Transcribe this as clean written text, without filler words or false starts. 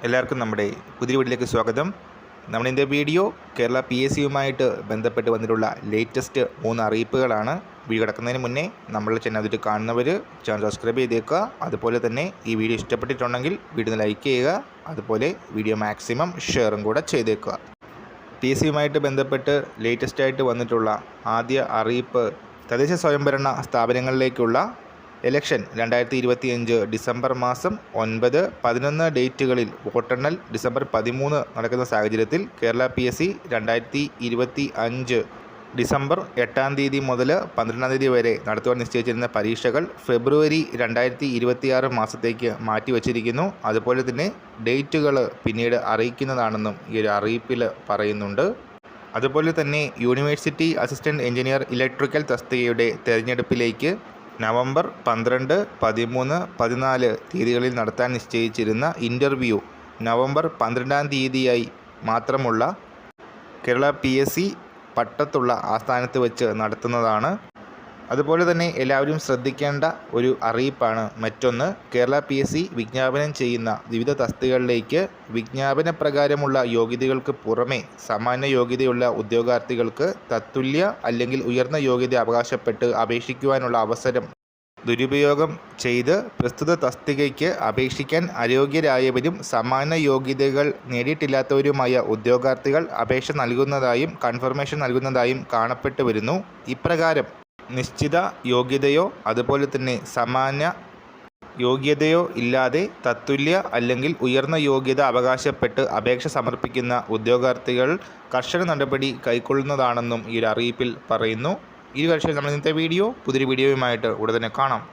എല്ലാവർക്കും നമ്മുടെ പുതിയ വീഡിയോയിലേക്ക് സ്വാഗതം. നമ്മളിൻ്റെ വീഡിയോ കേരള PSCയുമായിട്ട് ബന്ധപ്പെട്ട് വന്നിട്ടുള്ള ലേറ്റസ്റ്റ് 3 അറിയിപ്പുകളാണ്. വീഡിയോ കിടക്കുന്നതിന് മുന്നേ നമ്മളുടെ ചാനൽ അതിട്ട് കാണുന്നവർ ചാനൽ സബ്സ്ക്രൈബ് ചെയ്തേക്കുക. അതുപോലെ തന്നെ ഈ വീഡിയോ ഇഷ്ടപ്പെട്ടിട്ടുണ്ടെങ്കിൽ വീഡിയോ ലൈക്ക് ചെയ്യുക. അതുപോലെ വീഡിയോ മാക്സിമം ഷെയറും കൂടെ ചെയ്തേക്കുക. PSCയുമായിട്ട് ബന്ധപ്പെട്ട് ലേറ്റസ്റ്റായിട്ട് വന്നിട്ടുള്ള ആദ്യ അറിയിപ്പ് തദ്ദേശ സ്വയംഭരണ സ്ഥാപനങ്ങളിലേക്കുള്ള ഇലക്ഷൻ 2025 ഡിസംബർ മാസം 9, 11 ഡേറ്റുകളിൽ വോട്ടെണ്ണൽ ഡിസംബർ 13 നടക്കുന്ന സാഹചര്യത്തിൽ കേരള PSC 2025 ഡിസംബർ 8 തീയതി മുതൽ 12 തീയതി വരെ നടത്തുവാൻ നിശ്ചയിച്ചിരുന്ന പരീക്ഷകൾ ഫെബ്രുവരി 2026 മാസത്തേക്ക് മാറ്റിവച്ചിരിക്കുന്നു. അതുപോലെ തന്നെ ഡേറ്റുകൾ പിന്നീട് അറിയിക്കുന്നതാണെന്നും ഈ ഒരു അറിയിപ്പിൽ പറയുന്നുണ്ട്. അതുപോലെ തന്നെ യൂണിവേഴ്സിറ്റി അസിസ്റ്റൻറ്റ് എഞ്ചിനീയർ ഇലക്ട്രിക്കൽ തസ്തികയുടെ തെരഞ്ഞെടുപ്പിലേക്ക് നവംബർ 12, 13, 14 തീയതികളിൽ നടത്താൻ നിശ്ചയിച്ചിരുന്ന ഇൻ്റർവ്യൂ നവംബർ 12 തീയതിയായി മാത്രമുള്ള കേരള PSC പട്ടത്തുള്ള ആസ്ഥാനത്ത് വെച്ച് നടത്തുന്നതാണ്. അതുപോലെ തന്നെ എല്ലാവരും ശ്രദ്ധിക്കേണ്ട ഒരു അറിയിപ്പാണ് മറ്റൊന്ന്. കേരള PSC വിജ്ഞാപനം ചെയ്യുന്ന വിവിധ തസ്തികകളിലേക്ക് വിജ്ഞാപന പ്രകാരമുള്ള യോഗ്യതകൾക്ക് പുറമെ സാമാന്യ യോഗ്യതയുള്ള ഉദ്യോഗാർത്ഥികൾക്ക് തത്തുല്യ അല്ലെങ്കിൽ ഉയർന്ന യോഗ്യത അവകാശപ്പെട്ട് അപേക്ഷിക്കുവാനുള്ള അവസരം ദുരുപയോഗം ചെയ്ത് പ്രസ്തുത തസ്തികയ്ക്ക് അപേക്ഷിക്കാൻ അയോഗ്യരായവരും സമാന യോഗ്യതകൾ നേടിയിട്ടില്ലാത്തവരുമായ ഉദ്യോഗാർത്ഥികൾ അപേക്ഷ നൽകുന്നതായും കൺഫർമേഷൻ നൽകുന്നതായും കാണപ്പെട്ടു വരുന്നു. ഇപ്രകാരം നിശ്ചിത യോഗ്യതയോ അതുപോലെ തന്നെ സമാന യോഗ്യതയോ ഇല്ലാതെ തത്തുല്യ അല്ലെങ്കിൽ ഉയർന്ന യോഗ്യത അവകാശപ്പെട്ട് അപേക്ഷ സമർപ്പിക്കുന്ന ഉദ്യോഗാർത്ഥികൾ കർശന നടപടി കൈക്കൊള്ളുന്നതാണെന്നും ഈ ഒരു അറിയിപ്പിൽ പറയുന്നു. ഈ വർഷം നമ്മൾ ഇന്നത്തെ വീഡിയോ പുതിയൊരു വീഡിയോയുമായിട്ട് ഉടനെ കാണാം.